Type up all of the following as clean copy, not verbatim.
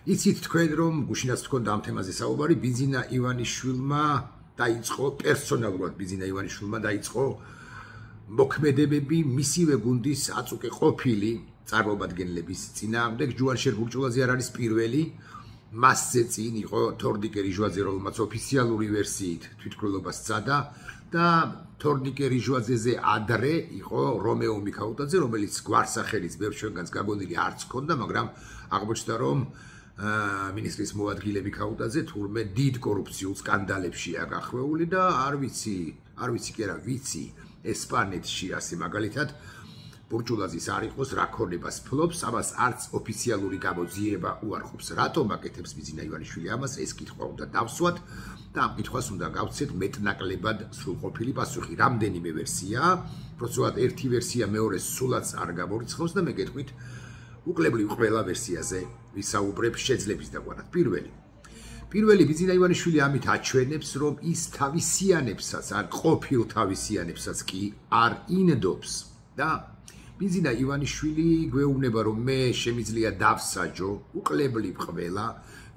იცით თქვენ რომ გუშინაც თქვენდა ამ თემაზე საუბარი ბიზინა ივანიშვილმა დაიწყო პერსონალურად ბიზინა ივანიშვილმა დაიწყო მოქმედებები მისივე გუნდის აწუკე ყოფილი წარმომადგენლების წინააღმდეგ ჯუანშერ ბურჭულაძე არ არის პირველი მასზე წინ იყო თორნიკე რიჟვაძე რომელმაც ოფიციალური ვერსიით თვითმკვლელობას სცადა და თორნიკე რიჟვაძეზე ადრე იყო რომეო მიქაუტაძე რომელიც გვარსახელის ბევრ ჩვენგანს გაგონილი არც ჰქონდა მაგრამ აღმოჩნდა რომ მინისტრის მოადგილე მიქაუტაძე თურმე დიდ კორუფციულ სკანდალებშია გახვეული და არ ვიცი კი არა ვიცი ესპანეთში ასე მაგალითად ბურჭულაძის არ იყოს რა ქონებას ფლობს ამას არც ოფიციალური გამოძიება უარყოფს რატომ აკეთებს ბიზინა ივანიშვილი ამას ეს კითხვა უნდა დავსვათ და ამ კითხვას უნდა გავცეთ მეტნაკლებად სრულყოფილი პასუხი რამდენიმე ვერსიაა პროცესად ერთი ვერსია მეორეს სულაც არ გამორიცხავს და მე გეტყვით უკლებლივ ყველა ვერსიაზე ვისაუბრებ შეძლების დაგვანათ პირველი ბიზინა ივანიშვილი ამით აჩვენებს რომ ის თავისიანებსაც ან ყოფილ თავისიანებსაც კი არ ინდობს და ბიზინა ივანიშვილი გვეუბნება რომ მე შემიძლია დავსაჯო უკლებლივ ყველა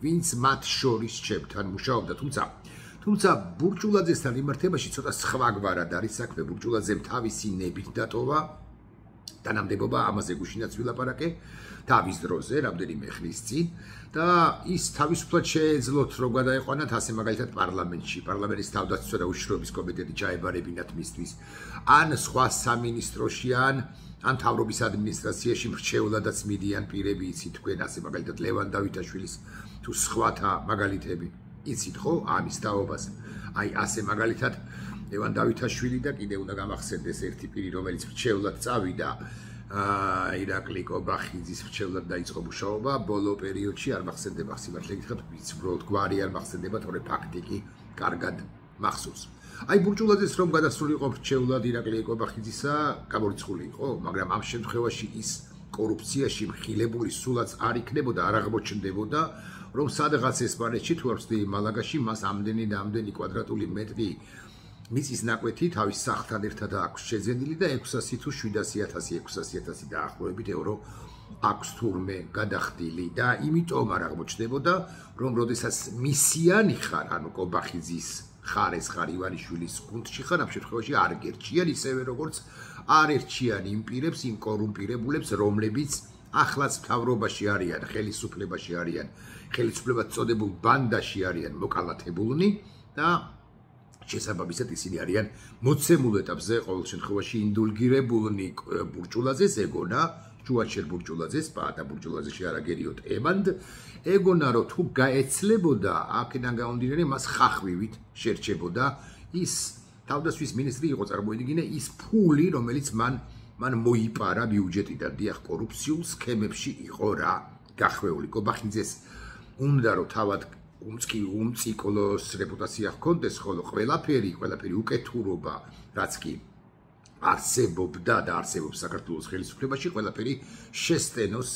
ვინც მათ შორის ჩემთან მუშაობდა თუმცა ბურჭულაძესთან იმართებაში ცოტა სხვაგვარად არის საქმე ბურჭულაძემ თავისი ნებით დატოვა თანამდებობა ამაზე გუშინაც ვილაპარაკე თავის დროზე რამდენიმე ხნის წინ და ის თავისუფლად შეეძლოთ რომ გადაეყვანათ ასე მაგალითად პარლამენტის თავდაცვა და უშიშროების კომიტეტი ჩაებარებინათ მისთვის ან სხვა სამინისტროში ან თავრობის ადმინისტრაციაში მრჩევლადაც მიდიან პირები იცით თქვენ ასე მაგალითად ლევან დავითაშვილის თუ სხვათა მაგალითები იცით ხო ამის თაობას აი ასე მაგალითად ლევან დავითაშვილი და კიდე უნდა გამახსენდეს ერთი პირი რომელიც მრჩევლად წავიდა ირაკლი კობახიძის მრჩევლად დაიწყო მუშაობა ბოლო პერიოდში არ მახსენდება სიმართლე გითხრათ ვიცი უბრალოდ გვარი არ მახსენდება თორე ფაქტი კი კარგად მახსოვს აი ბურჭულაძეს რომ გადასულიყო მრჩევლად ირაკლი კობახიძისა გამორიცხული იყო მაგრამ ამ შემთხვევაში ის კორუფციაში მხილებული სულაც არ იქნებოდა არ აღმოჩნდებოდა რომ სადღაც ესპანეთში თუ არ ვცდი მალაგაში მას ამდენი კვადრატული მეტრი მიწის ნაკვეთი თავის სახლთან ერთად აქვს შეძენილი და 600 თუ 700,000 დაახლოებით ევრო აქვს თურმე გადახდილი და იმიტომ არ აღმოჩნდებოდა რომ როდესაც მისიანი ხარ ანუ კობახიძის ხარ ეს ხარ ივანიშვილის გუნდში ხარ ამ შემთხვევაში არ გერჩიან ისევე როგორც არ ერჩიან იმ პირებს იმ კორუმპირებულებს რომლებიც ახლაც მთავრობაში არიან ხელისუფლებაში არიან ხელისუფლებად წოდებულ ბანდაში არიან მოკალათებულნი და შესაბამისად ისინი არიან მოცემულ ეტაპზე ყოველ შემთხვევაში ინდულგირებულნი ბურჭულაძეს ეგონა ჯუანშერ ბურჭულაძეს პაატა ბურჭულაძეში არაგერიოთ ემანდ ეგონა რომ თუ გაეცლებოდა აქედან გამომდინარე მას ხახვივით შერჩებოდა ის თავდაცვის მინისტრი იყო წარმოიდგინე ის ფული რომელიც მან მოიპარა ბიუჯეტიდან დიახ კორუფციულ სქემებში იყო რა გახვეული კობახიძეს უნდა რომ თავად უმციკლოს რეპუტაცია ჰქონდეს ხოლო ყველაფერი უკეთურობა რაც კი არსებობდა და არსებობს საქართველოს ხელისუფლებაში ყველაფერი შესტენოს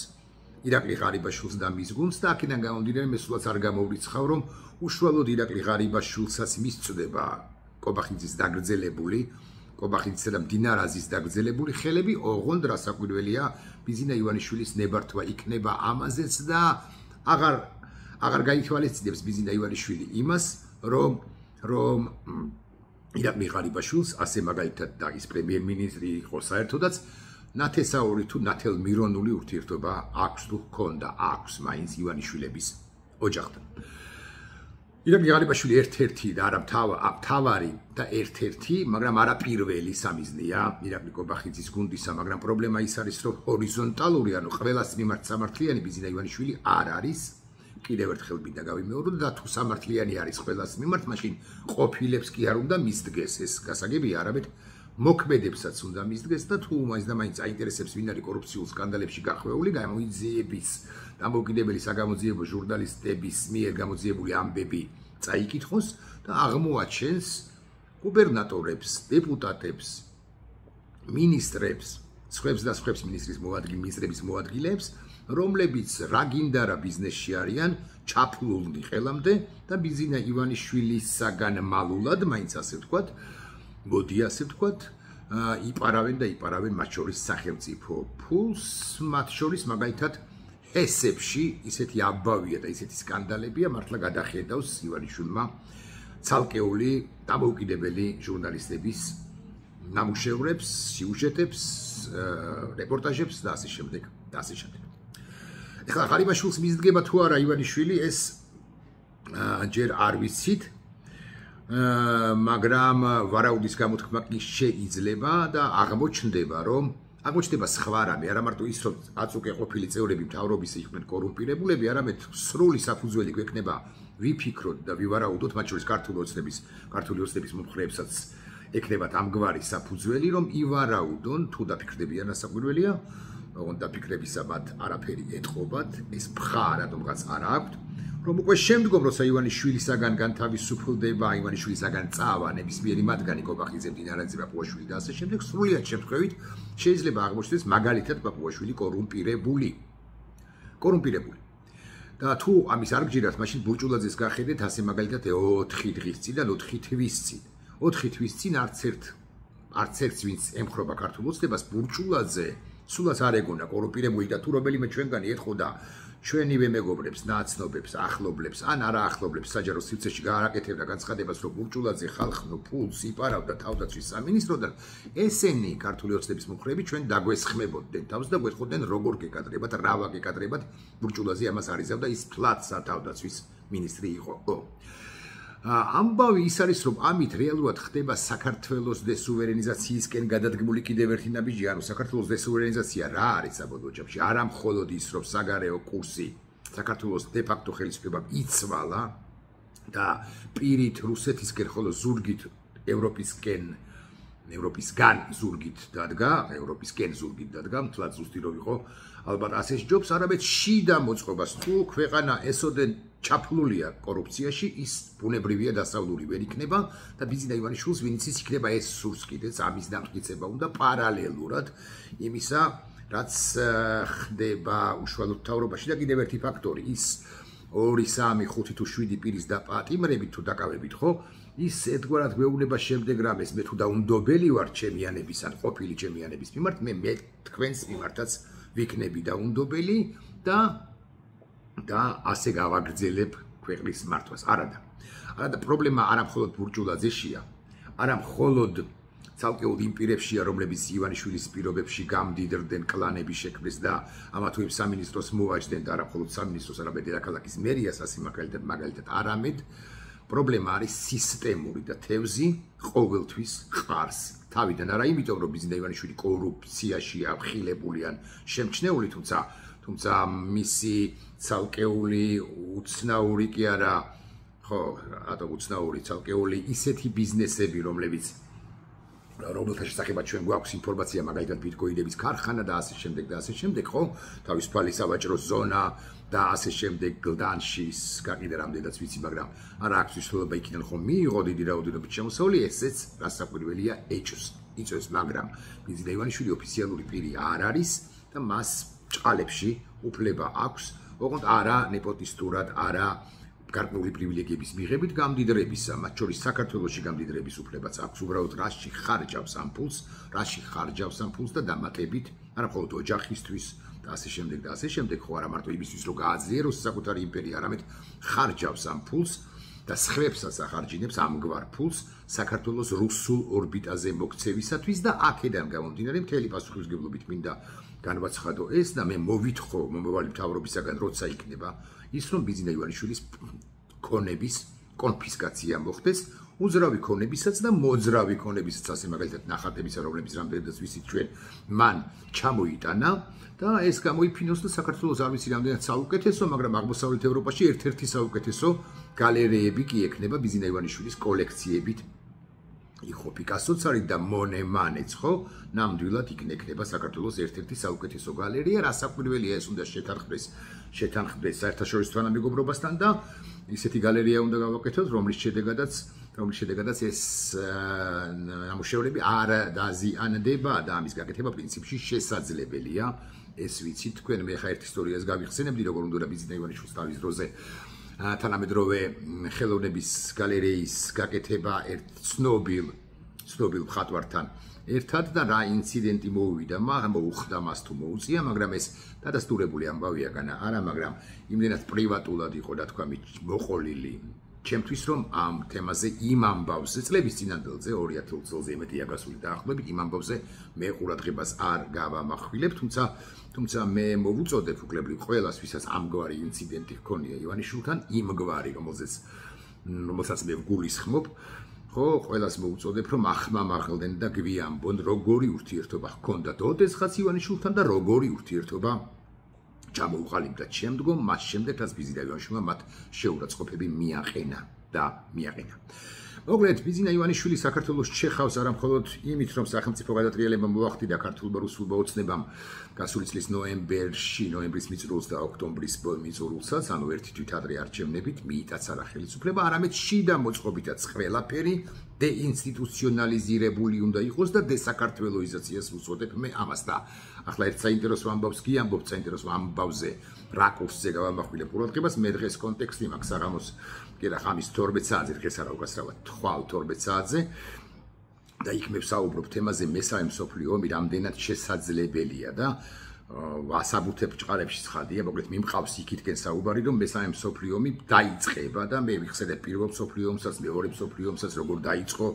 ირაკლი ღარიბაშვილს და მის გუნდს და აქედან გამომდინარე მე სულაც არ გამოვრიცხავ რომ უშუალოდ ირაკლი ღარიბაშვილსაც მისწვდება კობახიძის დაგრძელებული კობახიძისა და მდინარაზის დაგრძელებული ხელები ოღონდ რასაკვირველია ბიზინა ივანიშვილის ნებართვა იქნება ამაზეც და აღარ გაითვალისწინებს ბიზინა ივანიშვილი იმას რომ ირაკლი ღარიბაშვილს ასე მაგალითად და ის პრემიერ-მინისტრი იყო საერთოდაც ნათესაური თუ ნათელმირონული ურთიერთობა აქვს თუ ჰქონდა აქვს მაინც ივანიშვილების ოჯახთან ირაკლი ღარიბაშვილი ერთ-ერთი და არა მთავარი და ერთ-ერთი მაგრამ არა პირველი სამიზნეა ირაკლი კობახიძის გუნდისა მაგრამ პრობლემა ის არის რომ ჰორიზონტალური ანუ ყველას მიმართ სამართლიანი ბიზინა ივანიშვილი არ არის კიდევ ერთხელ მინდა გავიმეორო და თუ სამართლიანი არის ყველას მიმართ მაშინ ყოფილებს კი არ უნდა მისდგეს ეს გასაგებია არამედ მოქმედებსაც უნდა მისდგეს და თუ მაინც და მაინც აინტერესებს ვინ არის კორუფციულ სკანდალებში გახვეული გამოძიების დამოუკიდებელი საგამოძიებო ჟურნალისტების მიერ გამოძიებული ამბები წაიკითხოს და აღმოაჩენს გუბერნატორებს, დეპუტატებს, მინისტრებს, სხვებს მინისტრების მოადგილეებს, რომლებიც რა გინდა რა ბიზნესში არიან, ჩაფლულნი ხელამდე და ბიზინა ივანიშვილისაგან მალულად, მაინც ასე ვთქვათ, მოდი ასე ვთქვათ, იპარავენ მათ შორის სახელმწიფო ფულს, მათ შორის მაგალითად ფესებში ისეთი ამბავია და ისეთი სკანდალებია, მართლა გადახედავს ივანიშვილმა ცალკეული დამოუკიდებელი ჟურნალისტების ნამუშევრებს, სიუჟეტებს, რეპორტაჟებს და ასე შემდეგ და ასე შემდეგ. ეხლა ღარიბაშვილს მისდგება თუ არა ივანიშვილი ეს ჯერ არ ვიცით, მაგრამ ვარაუდის გამოთქმა კი შეიძლება და აღმოჩნდება, რომ აღმოჩნდება სხვა რამე, არა მარტო ის, რომ აწუკე ყოფილი წევრები მთავრობის იყვნენ კორუმპირებულები, არამედ სრული საფუძველი გვექნება ვიფიქროთ და ვივარაუდოთ, მათ შორის ქართული ოცნების მომხრეებსაც ექნებათ ამგვარი საფუძველი, რომ ივარაუდონ, თუ დაფიქრდებიან ასაკვირველია, ოღონდ დაფიქრებისა მათ არაფერი ეთყობათ, ეს ფხა რატომღაც არ აქვთ, რომ უკვე შემდგომ, როცა ივანიშვილისაგან განთავისუფლდება, ივანიშვილისაგან წავა ნებისმიერი მათგანი, კობახიძე, მდინარაძე, პაპუაშვილი და ასე შემდეგ, სრულიად შემთხვევით შეიძლება აღმოჩნდეს მაგალითად პაპუაშვილი კორუმპირებული. და თუ ამის არ გჯერათ, მაშინ ბურჭულაძეს გახედეთ ასე მაგალითად 4 დღის წინ და 4 თვის წინ. 4 თვის წინ არც ერთს ვინც ემხრობა ქართულ ოცნებას ბურჭულაძე სულაც არ ეგონა კორუმპირებული და თუ რომელიმე ჩვენგანი ეთყოდა ჩვენივე მეგობრებს, ნაცნობებს, ახლობლებს, ან არა ახლობლებს საჯარო სივრცეში გააკეთებდა განცხადებას, რომ ბურჭულაძე ხალხნო ფულს იპარავდა თავდაცვის სამინისტროდან, ესენი ქართული ოცნების მომხრეები ჩვენ დაგვესხმებოდნენ თავს და გვეთყოდნენ როგორ გეკადრებათ, რა ვაგეკადრებათ, ბურჭულაძე ამას არიზავდა, ის ფლაც თავდაცვის მინისტრი იყო. ამბავი ის არის, რომ ამით რეალურად ხდება საქართველოს დესუვერენიზაციისკენ გადადგმული კიდევ ერთი ნაბიჯი, ანუ საქართველოს დესუვერენიზაცია რა არის საბოლოო ჯამში? არა მხოლოდ ის, რომ საგარეო კურსი საქართველოს დე-ფაქტო ხელისუფლებამ იცვალა და პირით რუსეთისკენ, ხოლო ზურგით ევროპისგან ზურგით დადგა, მთლად ზუსტი რო იყო, ალბათ ასე სჯობს, არამედ შიდა მოწყობას თუ ქვეყანა ესოდენ ჩაფლულია კორუფციაში, ის ბუნებრივია დასავლური ვერ იქნება და ბიზნა ივანიშვილს ვინც ის იქნება ეს სურს კიდეც ამის დამტკიცება უნდა პარალელურად იმისა, რაც ხდება უშუალოდ მთავრობაში და კიდევ ერთი ფაქტორი, ის 2, 3, 5 თუ 7 პირის დაპატიმრებით თუ დაკავებით, ხო? ის ერთგვარად გვეუბნება შემდეგ რამეს, მე თუ დაუნდობელი ვარ ჩემიანების ან ყოფილი ჩემიანების მიმართ, მე თქვენს მიმართაც ვიქნები დაუნდობელი და ასე გავაგრძელებ ქვეყნის მართვას. არადა პრობლემა არა მხოლოდ ბურჭულაძეშია, არა მხოლოდ ცალკეულ იმ პირებშია, რომლებიც ივანიშვილის პირობებში გამდიდრდნენ კლანების შექმნეს და ამა თუ იმ სამინისტროს მოვაჯდნენ და არა მხოლოდ სამინისტროს, არამედ დედაქალაქის მერიას ასე მაგალითად არამედ პრობლემა არის სისტემური და თევზი ყოველთვის ყარს. თავიდან არა იმიტომ, რომ ბიზნა ივანიშვილი კორუფციაში აღხილებული ან შემჩნეული, თუმცა მისი ცალკეული უცნაური კი არა, ხო, რატო უცნაური, ცალკეული ისეთი ბიზნესები, რომელთა შესახებაც ჩვენ გვაქვს ინფორმაცია, მაგალითად ბიტკოინების ქარხანა და ასე შემდეგ, ხო, თავისუფალი სავაჭრო ზონა და ასე შემდეგ გლდანში გაყიდე რამდენიც ვიცი, მაგრამ არა აქვს მნიშვნელობა იქიდან ხომ მიიღო დიდი რაოდენობით შემოსავალი, ესეც რასაკვირველია იწვევს, მაგრამ ბიზნა ივანიშვილი ოფიციალური პირი არ არის და მას ჭყალებში უფლება აქვს, ოღონდ არა ნეპოტისტურად, არა გარკვეული პრივილეგიების მიღებით გამდიდრებისა, მათ შორის საქართველოში გამდიდრების უფლებაც აქვს, უბრალოდ რაში ხარჯავს ამ ფულს და დამატებით, არა მხოლოდ ოჯახისთვის და ასე შემდეგ, ხო, არა მარტო იმისთვის, რომ გააძლიეროს საკუთარი იმპერია, არამედ ხარჯავს ამ ფულს და სხვებსაც ახარჯინებს ამგვარ ფულს საქართველოს რუსულ ორბიტაზე მოქცევისათვის და აქედან გამომდინარე მთელი პასუხისმგებლობით მინდა განვაცხადო ეს და მე მოვითხოვ მომავალი მთავრობისაგან, როცა იქნება ის, რომ ბიზნა ივანიშვილის ქონების კონფისკაცია მოხდეს, უძრავი ქონებისაც და მოძრავი ქონებისაც, ასე მაგალითად ნახატებისა, რომლებიც რამდენადაც ვიცით ჩვენ, მან ჩამოიტანა და ეს გამოიფინოს და საქართველოს არ ვიცი რამდენად საუკეთესო, მაგრამ აღმოსავლეთ ევროპაში ერთ-ერთი საუკეთესო გალერეები კი ექნება ბიზნა ივანიშვილის კოლექციებით. იყო პიკასოც არის და მონე მანეც, ხო? ნამდვილად იქნება საქართველოს ერთ-ერთი საუკეთესო გალერეა, რასაკვირველია ეს უნდა შეთანხმდეს საერთაშორისო თანამეგობრობასთან და ისეთი გალერეა უნდა გავაკეთოთ, რომლის შედეგადაც ეს ნამუშევრები არ დაზიანდება და ამის გაკეთება პრინციპში შესაძლებელია. ეს ვიცით თქვენ, მე ხა ერთ ისტორიას გავიხსენებდი, როგორ უნდა ბიზნა ივანიშვილის თავის დროზე თანამედროვე ხელოვნების გალერეის გაკეთება ერთ ცნობილ ცნობილ მხატვართან ერთად და რა ინციდენტი მოუვიდა, მოუხდა მას თუ მოუწია, მაგრამ ეს დადასტურებული ამბავია განა არა, მაგრამ იმდენად პრივატულად იყო და თქვა მოყოლილი ჩემთვის რომ ამ თემაზე იმ ამბავზე წლების წინანდელზე 2000 წელზე იმედია გასული დაახლოებით იმ ამბავზე მე ყურადღებას არ გავამახვილებ, თუმცა მე მოვუწოდებ უკლებლივ ყველას, ვისაც ამგვარი ინციდენტი ჰქონია ივანიშვილთან, იმგვარი, რომელსაც მე ვგულისხმობ, ხო, ყველას მოვუწოდებ, რომ ახმამაღლდნენ და გვიამბონ, როგორი ურთიერთობა ჰქონდათ ოდესღაც ივანიშვილთან და როგორი ურთიერთობა ჩამოუყალიბდა შემდგომ, მას შემდეგ, რაც ბიზინა ივანიშვილმა მათ შეურაცხყოფები მიაყენა. მოკლედ, ბიზინა ივანიშვილი საქართველოს ჩეხავს არა მხოლოდ იმით, რომ სახელმწიფო გადატრიალება მოახდინა ქართულმა რუსულმა ოცნებამ გასული წლის ნოემბრის მიწურულს და ოქტომბრის მიწურულსაც, ანუ ერთი თვით ადრე არჩევნებით მიიტაცა რა ხელისუფლება, არამედ შიდა მოწყობითაც ყველაფერი დეინსტიტუციონალიზირებული უნდა იყოს და დესაქართველოიზაციას ვუწოდებ მე ამას და ახლა ერთ საინტერესო ამბავს კი ამბობთ, საინტერესო ამბავზე რაკურსზე გავამახვილებ ყურადღებას, მე დღეს კონტექსტი მაქვს საღამოს კი რა ხამის 12 საათზე, დღეს არა უკასრავად, თვალ 12 საათზე და იქ მე ვსაუბრობ თემაზე მესამე მსოფლიო ომი რამდენად შესაძლებელია და ასაბუთებ ჭყარებში ცხადია, მოკლედ მიმყავს იქითკენ საუბარი, რომ მესამე მსოფლიო ომი დაიწყება და მე ვიხსენებ პირველ მსოფლიო ომსაც, მეორე მსოფლიო ომსაც, როგორ დაიწყო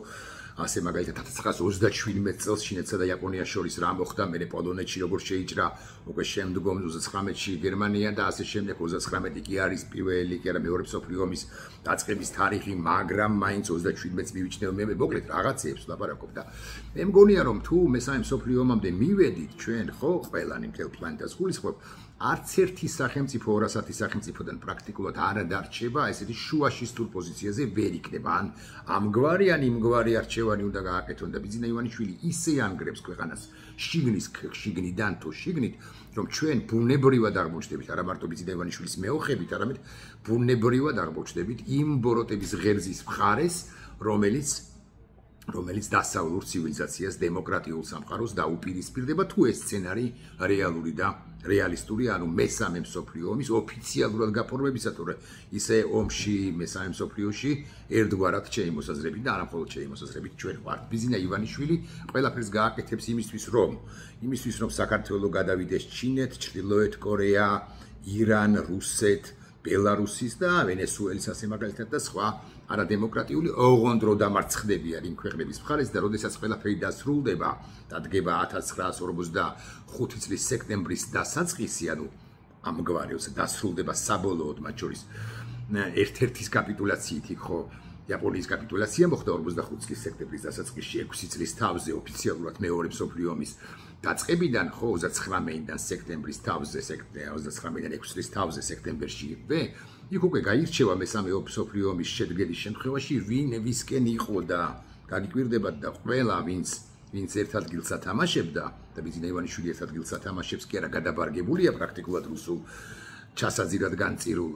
ასე მაგალითად 1937 წელს ჩინეთსა და იაპონიას შორის რა მოხდა, მერე პოლონეთში როგორ შეიჭრა, უკვე შემდგომ 39-ში გერმანია და ასე შემდეგ 39 კი არის პირველი კი არა მეორე მსოფლიო ომის დაწყების თარიღი, მაგრამ მაინც 37-ს მივიჩნევ მე მოკლედ რაღაცეებს ვლაპარაკობ და მე მგონია რომ თუ მესამე მსოფლიო ომამდე მივედით ჩვენ ხო ყველანი მთელ პლანეტას გულისხმობ არც ერთი სახელმწიფო 200 სახელმწიფოდან პრაქტიკულად არ დარჩება ესეთი შუაში სტულ პოზიციაზე ვერ იქნება ან ამგვარი ან იმგვარი არჩევანი უნდა გააკეთონ და ბიზინა ივანიშვილი ისე ანგრევს ქვეყანას შიგნიდან თუ შიგნით რომ ჩვენ ბუნებრივად აღმოჩნდებით არა მარტო ბიზინა ივანიშვილის მეოხებით არამედ ბუნებრივად აღმოჩნდებით იმ ბოროტების ღერძის მხარეს რომელიც დასავლურ ცივილიზაციას დემოკრატიულ სამყაროს დაუპირისპირდება თუ ეს სცენარი რეალური და რეალისტური ანუ მესამე მსოფლიო ომის ოფიციალურად გაფორმებისათვის ისე ომში მესამე მსოფლიოში ერთგვარად შეიმოსაზრებით და არა მხოლოდ შეიმოსაზრებით ჩვენ ვართ ბიზინა ივანიშვილი ყველაფერს გააკეთებს იმისთვის რომ საქართველო გადავიდეს ჩინეთ, ჩრდილოეთ კორეა, ირან, რუსეთ, ბელარუსის და ვენესუელის ასე მაგალითად და სხვა არადემოკრატიული ოღონდ დამარცხდებიან იმ ქვეყნების მხარეს და როდესაც ყველაფერი დასრულდება და დგება 1945 წლის სექტემბრის დასაწყისი, ანუ ამგვარი დასრულდება საბოლოოდ მათ შორის ერთ-ერთის კაპიტულაციით ხო იაპონიის კაპიტულაცია მოხდა 45 წლის სექტემბრის დასაწყისში 6 წლის თავზე ოფიციალურად მეორე მსოფლიო ომის დაწყებიდან ხო 39-დან სექტემბრის თავზე 39-დან 6 წლის თავზე სექტემბერში იქ უკვე გაირჩევა მესამე მსოფლიო ომის შედგენის შემთხვევაში ვისკენ იყო და გაგიკვირდებათ და ყველა ვინც ერთ ადგილს ათამაშებდა და ბიზინა ივანიშვილი ერთ ადგილს ათამაშებს კი არა გადაბარგებულია პრაქტიკულად რუსულ ჩასაძირად განწირულ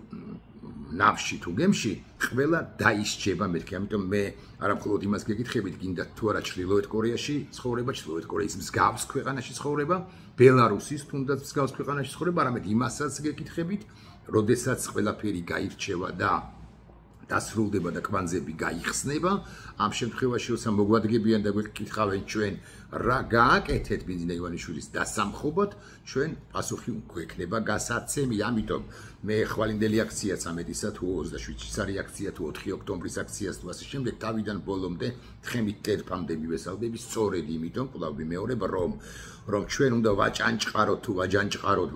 ნავში თუ გემში ყველა დაისჩება მეთქი ამიტომ მე არა მხოლოდ იმას გეკითხებით გინდათ თუ არა ჩრდილოეთ კორეაში ცხოვრება ჩრდილოეთ კორეის მსგავს ქვეყანაში ცხოვრება ბელარუსის თუნდაც მსგავს ქვეყანაში ცხოვრება არამედ იმასაც გეკითხებით როდესაც ყველაფერი გაირჩევა და დასრულდება და კვანძები გაიხსნება ამ შემთხვევაში როცა მოგვადგებიან და გვეკითხავენ ჩვენ რა გააკეთეთ ბიზინა ივანიშვილის დასამხობად ჩვენ პასუხი გვექნება გასაცემი ამიტომ მე ხვალინდელი აქციაც ამედისა თუ 27-ის არის აქცია თუ 4 ოქტომბრის აქციას თუ ასე შემდეგ თავიდან ბოლომდე თხემით ტერფამდე მივესალმები სწორედ იმიტომ კვლავ ვიმეორებ რომ ჩვენ უნდა ვაჭანჭყაროთ თუ ვაჯანჭყაროთ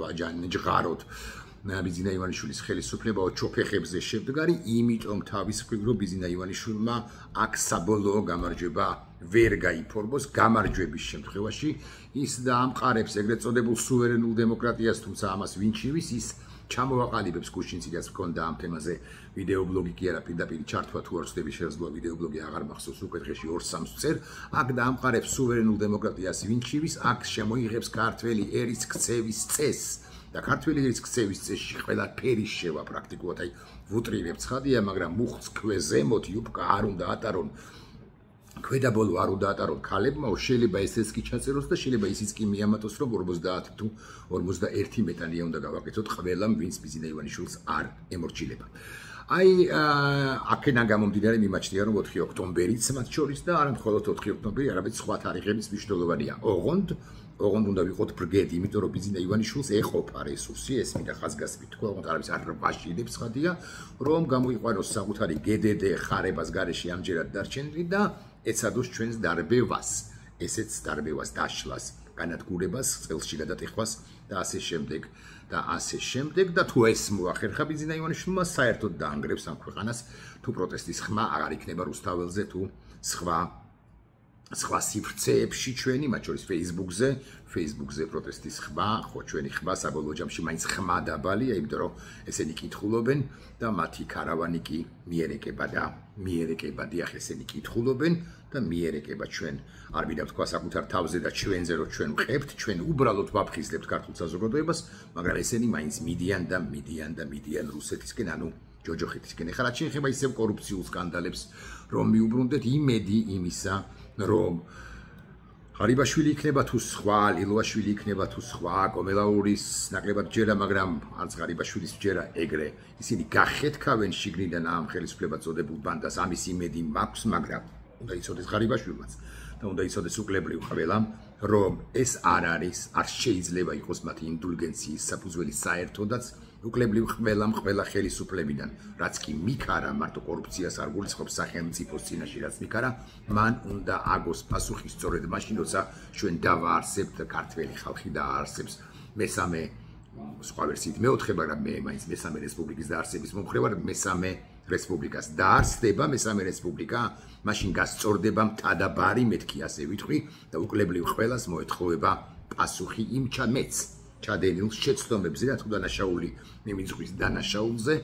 ბიზინა ივანიშვილის ხელისუფლება ოჩოფეხებზე შემდგარი, იმიტომ თავის მხრიდან ბიზინა ივანიშვილმა აქ საბოლოო გამარჯვება ვერ გაიფორმოს, გამარჯვების შემთხვევაში ის დაამყარებს ეგრეთ წოდებულ სუვერენულ დემოკრატიას, თუმცა ამას ვინჩივის ის ჩამოვაყალიბებს გუშინციდაც მქონდა ამ თემაზე ვიდეობლოგი კი არა პირდაპირ ჩართვა თუ არ ვწდები შესაძლოა ვიდეობლოგი აღარ მახსოვს უკვე დღეში 2-3 წერ აქ დაამყარებს სუვერენულ დემოკრატიას ვინჩივის აქ შემოიღებს ქართველი ერის ქცევის წესს და ქართველი ერის ქცევის წესში ყველაფერი შევა პრაქტიკულად აი ვუტრირებ ცხადია მაგრამ მუხტს ქვეზემოთ იუბკა არ უნდა ატარონ ქვედაბოლო არ უნდა ატარონ ქალებმა შეიძლება ესეც კი ჩაწეროს და შეიძლება ისიც კი მიამატოს რომ 50 თუ 51 მეტალია უნდა გავაკეთოთ ყველამ ვინც ბიზინა ივანიშვილს არ ემორჩილება აი აქედან გამომდინარე მიმაჩნია რომ 4 ოქტომბერიც მათ შორის და არა მხოლოდ 4 ოქტომბერი, არამედ სხვა თარიღებიც მნიშვნელოვანია. ოღონდ უნდა ვიყოთ ბრგედი, იმიტომ რომ ბიძინა ივანიშვილს ეყოფა რესურსი, ეს მინდა ხაზგასმით თქვა, ოღონდ არის არ ვაშინებს ხადია, რომ გამოიყვანოს საკუთარი GDD ხარებას გარეშე ამჯერად დარჩენილი და ეცადოს ჩვენს დარბევას, ესეც დარბევას დაშლას, განადგურებას, წელსში გადატეხვას და ასე შემდეგ და თუ ეს მოახერხა ბიძინა ივანიშვილმა საერთოდ დაანგრევს ამ ქვეყანას, თუ პროტესტის ხმა აღარ იქნება რუსთაველზე თუ სხვა სივრცეებში ჩვენი, მათ შორის Facebook-ზე პროტესტის ხმა, ხო ჩვენი ხმა საბოლოო ჯამში მაინც ხმა დაბალია, იმიტომ რომ ესენი კითხულობენ და მათი ქარავანი კი მიერეკება დიახ ესენი კითხულობენ და მიერეკება ჩვენ არ მინდა თქვა საკუთარ თავზე და ჩვენზე რომ ჩვენ ვყებთ, ჩვენ უბრალოდ ვაფხიზლებთ ქართულ საზოგადოებას, მაგრამ ესენი მაინც მიდიან რუსეთისკენ, ანუ ჯოჯოხეთისკენ. ეხლა რაც შეეხება ისევ კორუფციულ სკანდალებს, რომ მიუბრუნდეთ იმედი იმისა, რომ ღარიბაშვილი იქნება თუ სხვა, ლილვაშვილი იქნება თუ სხვა, კომელაურის ნაკლებად ჯერა, მაგრამ არც ღარიბაშვილის ჯერა ეგრე. ისინი გახეთქავენ შიგნიდან ამ ხელისუფლებად წოდებულ ბანდას, ამის იმედი მაქვს, მაგრამ უნდა იცოდეს ღარიბაშვილმაც და უნდა იცოდეს უკლებრივ ყველამ, რომ ეს არ შეიძლება იყოს მათი ინდულგენციის საფუძველი საერთოდაც უკლებრივ ყველა ხელისუფლებიდან, რაც კი მიქარა მარტო კორუფციას არ გულისხმობს სახელმწიფოს წინაშე, რაც მიქარა, მან უნდა აგოს პასუხი სწორედ მაშინ, როცა ჩვენ დავაარსებთ და ქართველი ხალხი დააარსებს მესამე სხვა ვერსიით მეოთხე, მაგრამ მე მაინც მესამე რესპუბლიკის დაარსების მომხრე ვარ, მესამე რესპუბლიკას დაარსდება მესამე რესპუბლიკა, მაშინ გასწორდება მთადაბარი, მეთქი ასე ვიტყვი და უკლებრივ ყველას მოეთხოვება პასუხი იმ ჩადენილ შეცდომებზე, თუ დანაშაული მიმიწვის დანაშაულზე,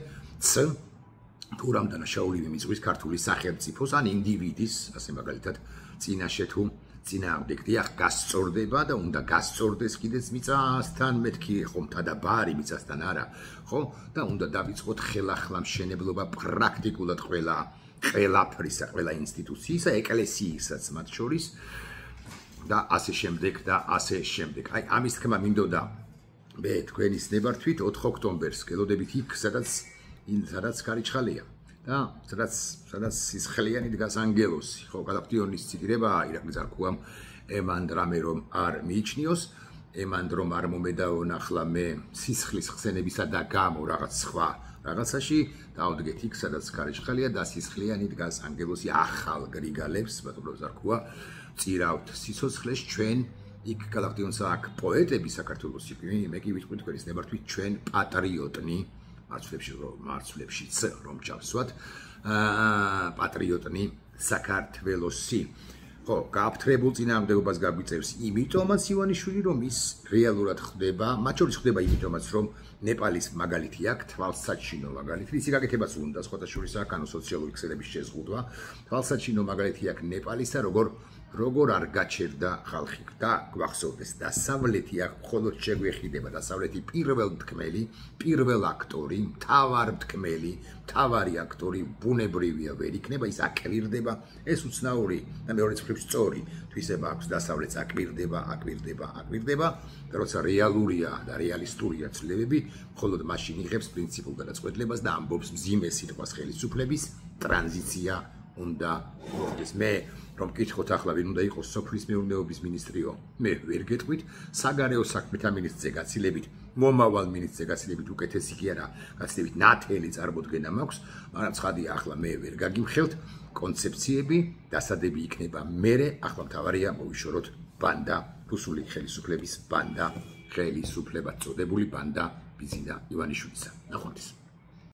თუ რამ დანაშაული მიმიწვის ქართული სახელმწიფოს ან ინდივიდის, ასე მაგალითად, წინაშე თუ წინააღმდეგ დიახ გასწორდება და უნდა გასწორდეს კიდეც მიწასთან, მეთქი ხო მთადაბარი მიწასთან არა, ხო? და უნდა დავიწყოთ ხელახლა მშენებლობა პრაქტიკულად ყველაფრისა, ყველა ინსტიტუციისა, ეკლესიისაც მათ შორის და ასე შემდეგ. აი ამის თქმა მინდოდა მე თქვენის ნებართვით 4 ოქტომბერს გელოდებით იქ, სადაც კარიჩხალია და სადაც სისხლიანი დგას ანგელოსი. ხო, გადაგვდიონის ციტირება ირაკლი ზარქუამ ემანდ რამე რომ არ მიიჩნიოს, ემანდ რომ არ მომედაონ ახლა მე სისხლის ხსენებისა და გამო რაღაც სხვა რაღაცაში დავდგეთ იქ, სადაც კარიჩხალია და სისხლიანი დგას ანგელოსი ახალ გრიგალებს, ბატონო ზარქუა წირავთ სიცოცხლეს ჩვენ იქ გადაგვდიონს აქ პოეტები საქართველოსი, მე კი ვიტყვი თქვენის ნებართვით ჩვენ პატრიოტნი მარცვლებშიც რომ ჩავსვათ, პატრიოტნი საქართველოსი. ხო, გააფთრებულ წინააღმდეგობას გაგვიწევს იმიტომაც ივანიშვილი, რომ ის რეალურად ხდება, მათ შორის ხდება იმიტომაც, რომ ნეპალის მაგალითი აქვს, თვალსაჩინო მაგალითი, ისი გაკეთებას უნდა, სხვათა შორის აქ ანუ სოციალური ქსელების შეზღუდვა, თვალსაჩინო მაგალითი აქვს ნეპალისა, როგორ არ გაჩერდა ხალხი და გვახსოვდეს დასავლეთი აქ მხოლოდ შეგვეხიდება, დასავლეთი პირველ აქტორი, მთავარი აქტორი ბუნებრივია ვერ იქნება, ის აკვირდება, ეს უცნაური და მეორეც მხრივ სწორი თვისება აქვს, დასავლეთს აკვირდება და როცა რეალურია და რეალისტურია ცვლილებები, მხოლოდ მაშინ იღებს პრინციპულ გადაწყვეტილებას და ამბობს მძიმე სიტყვას ხელისუფლების ტრანზიცია უნდა მოხდეს. მე რომ გითხოთ ახლა ვინ უნდა იყოს სოფლის მეურნეობის მინისტრიო, მე ვერ გეტყვით, საგარეო საქმეთა მინისტრზე გაცილებით, მომავალ მინისტრზე გაცილებით უკეთესი კი არა, გაცილებით ნათელი წარმოდგენა მაქვს, მაგრამ ცხადია ახლა მე ვერ გაგიმხელთ კონცეფციები, დასადები იქნება მერე, ახლა მთავარია მოვიშოროთ ბანდა, რუსული ხელისუფლების ბანდა, ხელისუფლებად წოდებული ბანდა ბიძინა ივანიშვილისა. ნახვამდის.